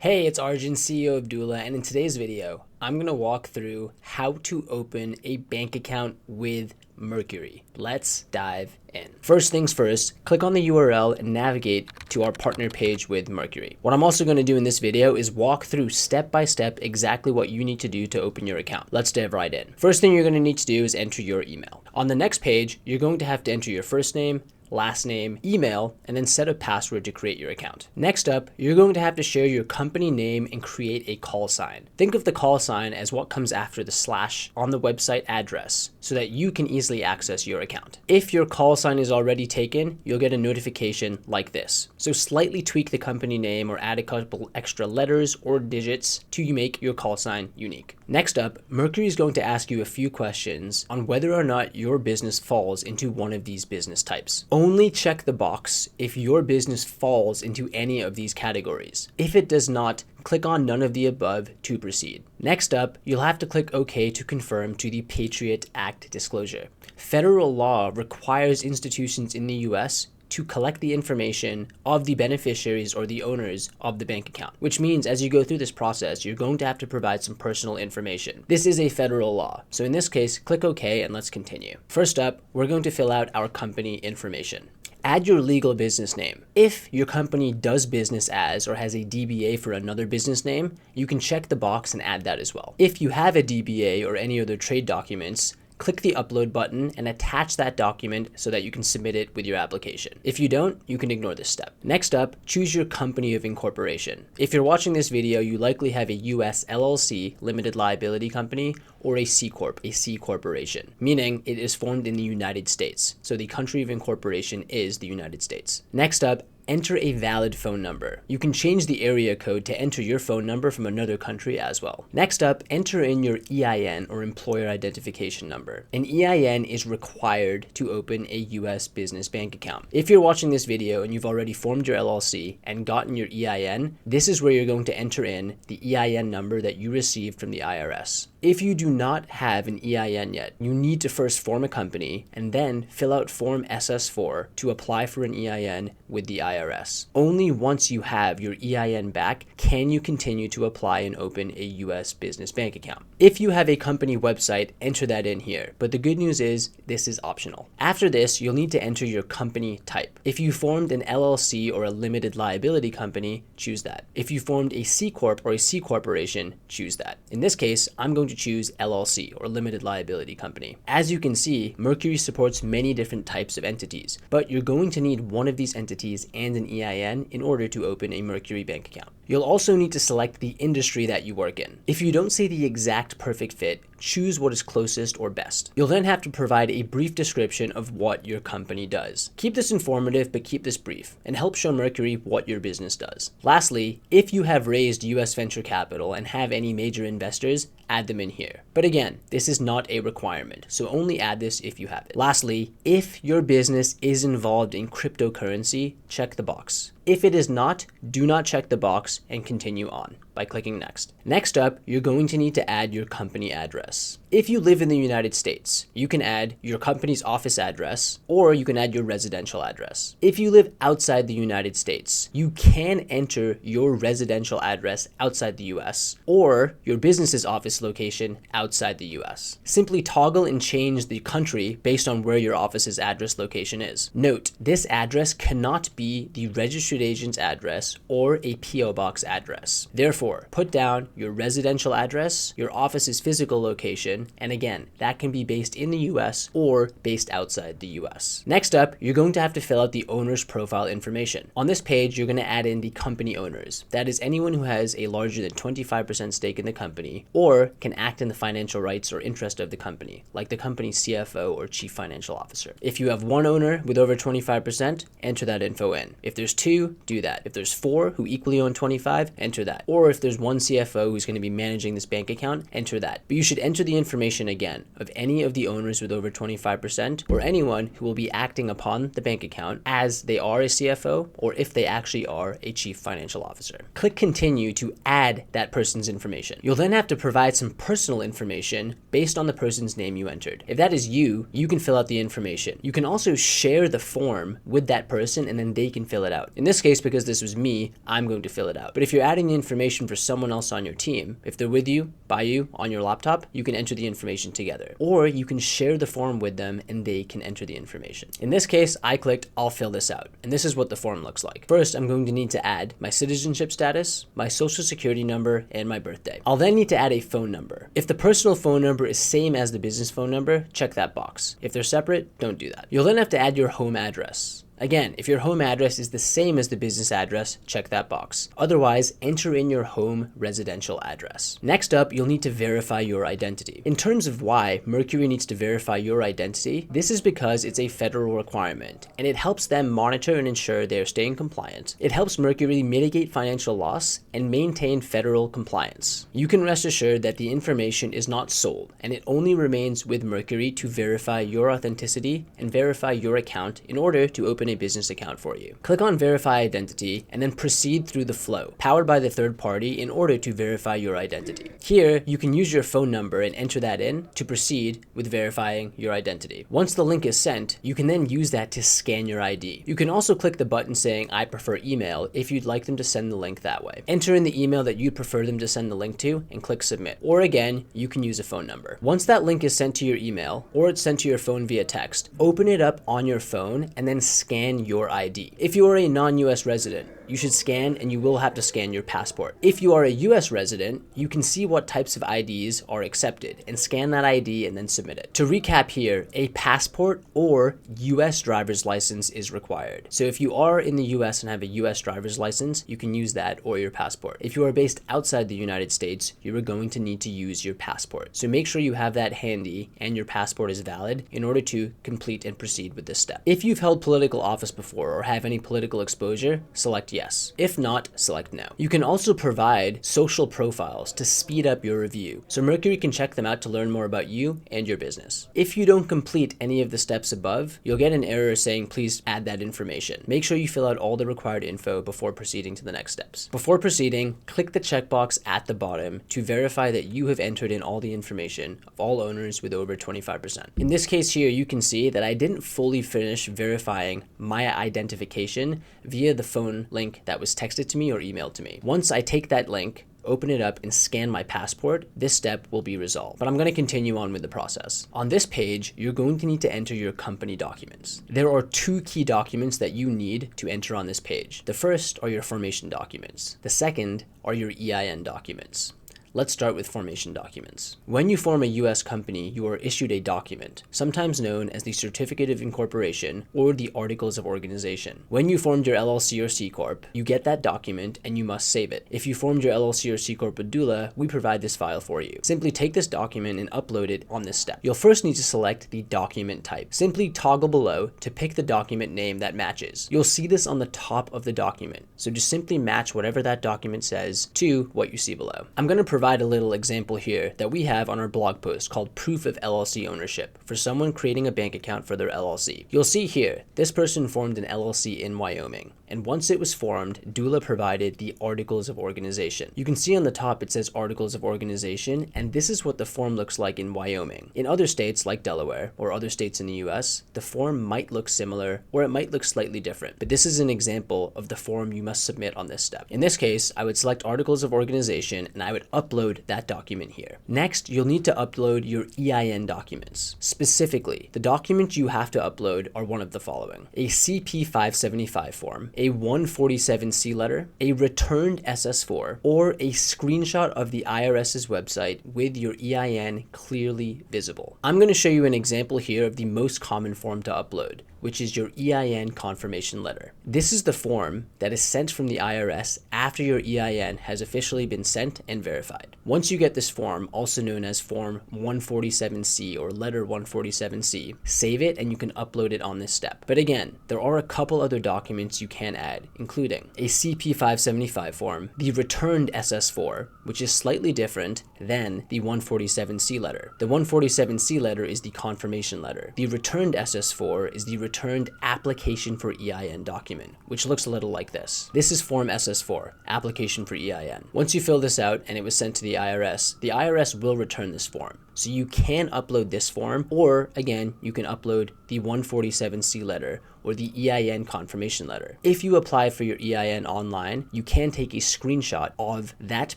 Hey, it's Arjun, CEO of Dula, and in today's video, I'm going to walk through how to open a bank account with Mercury. Let's dive in. First things first, click on the URL and navigate to our partner page with Mercury. What I'm also going to do in this video is walk through step by step exactly what you need to do to open your account. Let's dive right in. First thing you're going to need to do is enter your email. On the next page, you're going to have to enter your first name, last name, email, and then set a password to create your account. Next up, you're going to have to share your company name and create a call sign. Think of the call sign as what comes after the slash on the website address so that you can easily access your account. If your call sign is already taken, you'll get a notification like this. So slightly tweak the company name or add a couple extra letters or digits to make your call sign unique. Next up, Mercury is going to ask you a few questions on whether or not your business falls into one of these business types. Only check the box if your business falls into any of these categories. If it does not, click on none of the above to proceed. Next up, you'll have to click OK to confirm to the Patriot Act disclosure. Federal law requires institutions in the US to collect the information of the beneficiaries or the owners of the bank account, which means as you go through this process, you're going to have to provide some personal information. This is a federal law. So in this case, click OK and let's continue. First up, we're going to fill out our company information. Add your legal business name. If your company does business as or has a DBA for another business name, you can check the box and add that as well. If you have a DBA or any other trade documents, click the upload button and attach that document so that you can submit it with your application. If you don't, you can ignore this step. Next up, choose your company of incorporation. If you're watching this video, you likely have a US LLC, limited liability company, or a C Corp, a C corporation, meaning it is formed in the United States. So the country of incorporation is the United States. Next up, enter a valid phone number. You can change the area code to enter your phone number from another country as well. Next up, enter in your EIN or employer identification number. An EIN is required to open a US business bank account. If you're watching this video and you've already formed your LLC and gotten your EIN, this is where you're going to enter in the EIN number that you received from the IRS. If you do not have an EIN yet, you need to first form a company and then fill out Form SS4 to apply for an EIN with the IRS. Only once you have your EIN back can you continue to apply and open a US business bank account. If you have a company website, enter that in here, but the good news is this is optional. After this, you'll need to enter your company type. If you formed an LLC or a limited liability company, choose that. If you formed a C Corp or a C corporation, choose that. In this case, I'm going to choose LLC or limited liability company. As you can see, Mercury supports many different types of entities, but you're going to need one of these entities and an EIN in order to open a Mercury bank account. You'll also need to select the industry that you work in. If you don't see the exact perfect fit, choose what is closest or best. You'll then have to provide a brief description of what your company does. Keep this informative, but keep this brief and help show Mercury what your business does. Lastly, if you have raised US venture capital and have any major investors, add them in here. But again, this is not a requirement, so only add this if you have it. Lastly, if your business is involved in cryptocurrency, check the box. If it is not, do not check the box and continue on by clicking next. Next up, you're going to need to add your company address. If you live in the United States, you can add your company's office address or you can add your residential address. If you live outside the United States, you can enter your residential address outside the US or your business's office location outside the US. Simply toggle and change the country based on where your office's address location is. Note, this address cannot be the registered agent's address or a PO box address. Therefore, put down your residential address, your office's physical location, and again, that can be based in the US or based outside the US. Next up, you're going to have to fill out the owner's profile information. On this page, you're going to add in the company owners. That is anyone who has a larger than 25% stake in the company or can act in the financial rights or interest of the company, like the company's CFO or chief financial officer. If you have one owner with over 25%, enter that info in. If there's two, do that. If there's four who equally own 25, enter that. Or if if there's one CFO who's going to be managing this bank account, enter that. But you should enter the information again of any of the owners with over 25% or anyone who will be acting upon the bank account as they are a CFO or if they actually are a chief financial officer. Click continue to add that person's information. You'll then have to provide some personal information based on the person's name you entered. If that is you, you can fill out the information. You can also share the form with that person and then they can fill it out. In this case, because this was me, I'm going to fill it out. But if you're adding the information for someone else on your team, if they're with you, by you, on your laptop, you can enter the information together. Or you can share the form with them and they can enter the information. In this case, I clicked, I'll fill this out. And this is what the form looks like. First, I'm going to need to add my citizenship status, my social security number, and my birthday. I'll then need to add a phone number. If the personal phone number is same as the business phone number, check that box. If they're separate, don't do that. You'll then have to add your home address. Again, if your home address is the same as the business address, check that box. Otherwise, enter in your home residential address. Next up, you'll need to verify your identity. In terms of why Mercury needs to verify your identity, this is because it's a federal requirement, and it helps them monitor and ensure they're staying compliant. It helps Mercury mitigate financial loss and maintain federal compliance. You can rest assured that the information is not sold, and it only remains with Mercury to verify your authenticity and verify your account in order to open a business account for you. Click on verify identity and then proceed through the flow powered by the third party in order to verify your identity. Here, you can use your phone number and enter that in to proceed with verifying your identity. Once the link is sent, you can then use that to scan your ID. You can also click the button saying I prefer email if you'd like them to send the link that way. Enter in the email that you'd prefer them to send the link to and click submit. Or again, you can use a phone number. Once that link is sent to your email or it's sent to your phone via text, open it up on your phone and then scan your ID. If you are a non-US resident, you should scan and you will have to scan your passport. If you are a US resident, you can see what types of IDs are accepted and scan that ID and then submit it. To recap here, a passport or US driver's license is required. So if you are in the US and have a US driver's license, you can use that or your passport. If you are based outside the United States, you are going to need to use your passport. So make sure you have that handy and your passport is valid in order to complete and proceed with this step. If you've held political office before or have any political exposure, select yes. If not, select no. You can also provide social profiles to speed up your review, so Mercury can check them out to learn more about you and your business. If you don't complete any of the steps above, you'll get an error saying please add that information. Make sure you fill out all the required info before proceeding to the next steps. Before proceeding, click the checkbox at the bottom to verify that you have entered in all the information of all owners with over 25%. In this case here, you can see that I didn't fully finish verifying my identification via the phone link that was texted to me or emailed to me. Once I take that link, open it up and scan my passport, this step will be resolved. But I'm going to continue on with the process. On this page, you're going to need to enter your company documents. There are two key documents that you need to enter on this page. The first are your formation documents. The second are your EIN documents. Let's start with formation documents. When you form a U.S. company, you are issued a document, sometimes known as the Certificate of Incorporation or the Articles of Organization. When you formed your LLC or C Corp, you get that document and you must save it. If you formed your LLC or C Corp with Doula, we provide this file for you. Simply take this document and upload it on this step. You'll first need to select the document type. Simply toggle below to pick the document name that matches. You'll see this on the top of the document, so just simply match whatever that document says to what you see below. I'm going to provide a little example here that we have on our blog post called Proof of LLC Ownership for someone creating a bank account for their LLC. You'll see here, this person formed an LLC in Wyoming, and once it was formed, Doula provided the Articles of Organization. You can see on the top it says Articles of Organization, and this is what the form looks like in Wyoming. In other states like Delaware or other states in the US, the form might look similar or it might look slightly different, but this is an example of the form you must submit on this step. In this case, I would select Articles of Organization and I would upload that document here. Next, you'll need to upload your EIN documents. Specifically, the documents you have to upload are one of the following: a CP 575 form, a 147C letter, a returned SS4, or a screenshot of the IRS's website with your EIN clearly visible. I'm going to show you an example here of the most common form to upload, which is your EIN confirmation letter. This is the form that is sent from the IRS after your EIN has officially been sent and verified. Once you get this form, also known as Form 147C or Letter 147C, save it and you can upload it on this step. But again, there are a couple other documents you can add, including a CP575 form, the returned SS4, which is slightly different than the 147C letter. The 147C letter is the confirmation letter. The returned SS4 is the returned application for EIN document, which looks a little like this. This is Form SS4, application for EIN. Once you fill this out and it was sent to the IRS will return this form. So you can upload this form, or again, you can upload the 147C letter or the EIN confirmation letter. If you apply for your EIN online, you can take a screenshot of that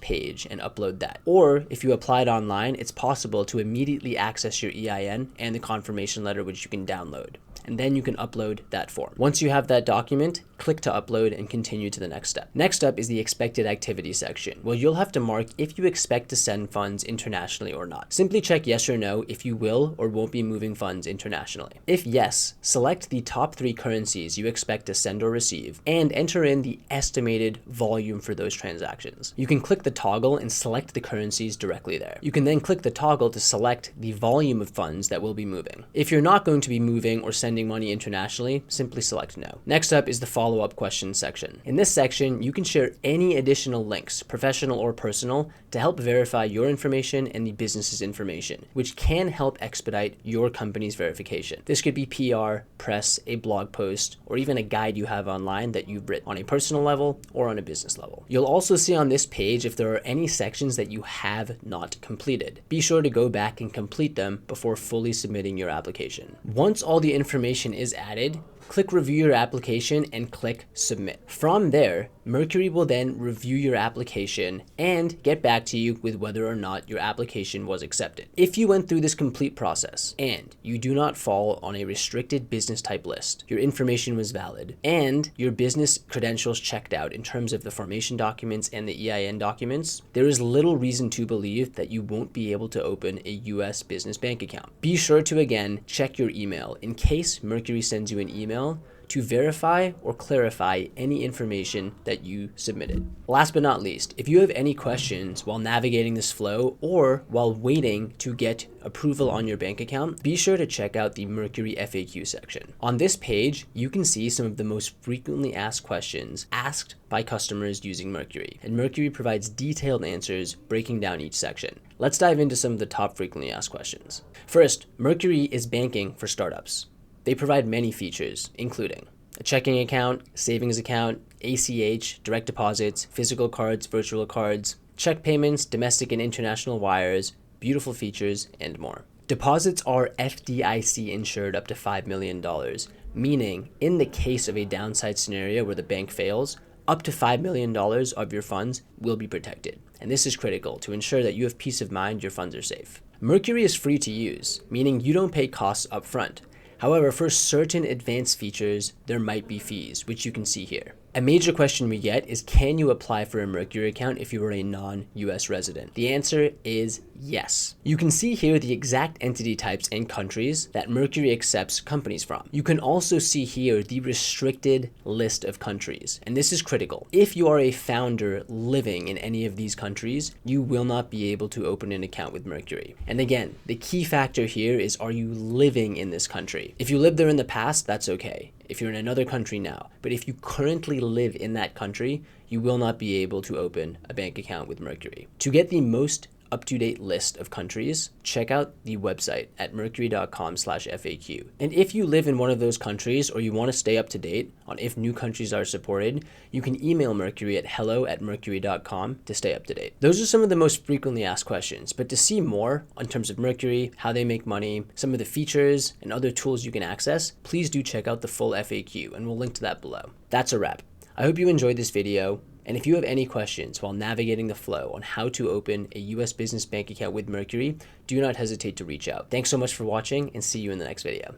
page and upload that. Or if you applied online, it's possible to immediately access your EIN and the confirmation letter, which you can download. And then you can upload that form. Once you have that document, click to upload and continue to the next step. Next up is the expected activity section. Well, you'll have to mark if you expect to send funds internationally or not. Simply check yes or no if you will or won't be moving funds internationally. If yes, select the top 3 currencies you expect to send or receive and enter in the estimated volume for those transactions. You can click the toggle and select the currencies directly there. You can then click the toggle to select the volume of funds that will be moving. If you're not going to be moving or sending money internationally, simply select no. Next up is the follow-up questions section. In this section, you can share any additional links, professional or personal, to help verify your information and the business's information, which can help expedite your company's verification. This could be PR, press, a blog post, or even a guide you have online that you've written on a personal level or on a business level. You'll also see on this page if there are any sections that you have not completed. Be sure to go back and complete them before fully submitting your application. Once all the information is added, click review your application and click submit. From there, Mercury will then review your application and get back to you with whether or not your application was accepted. If you went through this complete process and you do not fall on a restricted business type list, your information was valid, and your business credentials checked out in terms of the formation documents and the EIN documents, there is little reason to believe that you won't be able to open a US business bank account. Be sure to again check your email in case Mercury sends you an email to verify or clarify any information that you submitted. Last but not least, if you have any questions while navigating this flow or while waiting to get approval on your bank account, be sure to check out the Mercury FAQ section. On this page, you can see some of the most frequently asked questions asked by customers using Mercury, and Mercury provides detailed answers breaking down each section. Let's dive into some of the top frequently asked questions. First, Mercury is banking for startups. They provide many features, including a checking account, savings account, ACH, direct deposits, physical cards, virtual cards, check payments, domestic and international wires, beautiful features, and more. Deposits are FDIC insured up to $5 million, meaning in the case of a downside scenario where the bank fails, up to $5 million of your funds will be protected. And this is critical to ensure that you have peace of mind your funds are safe. Mercury is free to use, meaning you don't pay costs up front. However, for certain advanced features, there might be fees, which you can see here. A major question we get is, can you apply for a Mercury account if you are a non-US resident? The answer is yes. You can see here the exact entity types and countries that Mercury accepts companies from. You can also see here the restricted list of countries, and this is critical. If you are a founder living in any of these countries, you will not be able to open an account with Mercury. And again, the key factor here is, are you living in this country? If you lived there in the past, that's okay. If you're in another country now, but if you currently live in that country, you will not be able to open a bank account with Mercury. To get the most up-to-date list of countries, check out the website at mercury.com/FAQ. And if you live in one of those countries or you want to stay up to date on if new countries are supported, you can email Mercury at hello@mercury.com to stay up to date. Those are some of the most frequently asked questions, but to see more in terms of Mercury, how they make money, some of the features and other tools you can access, please do check out the full FAQ, and we'll link to that below. That's a wrap. I hope you enjoyed this video. And if you have any questions while navigating the flow on how to open a US business bank account with Mercury, do not hesitate to reach out. Thanks so much for watching, and see you in the next video.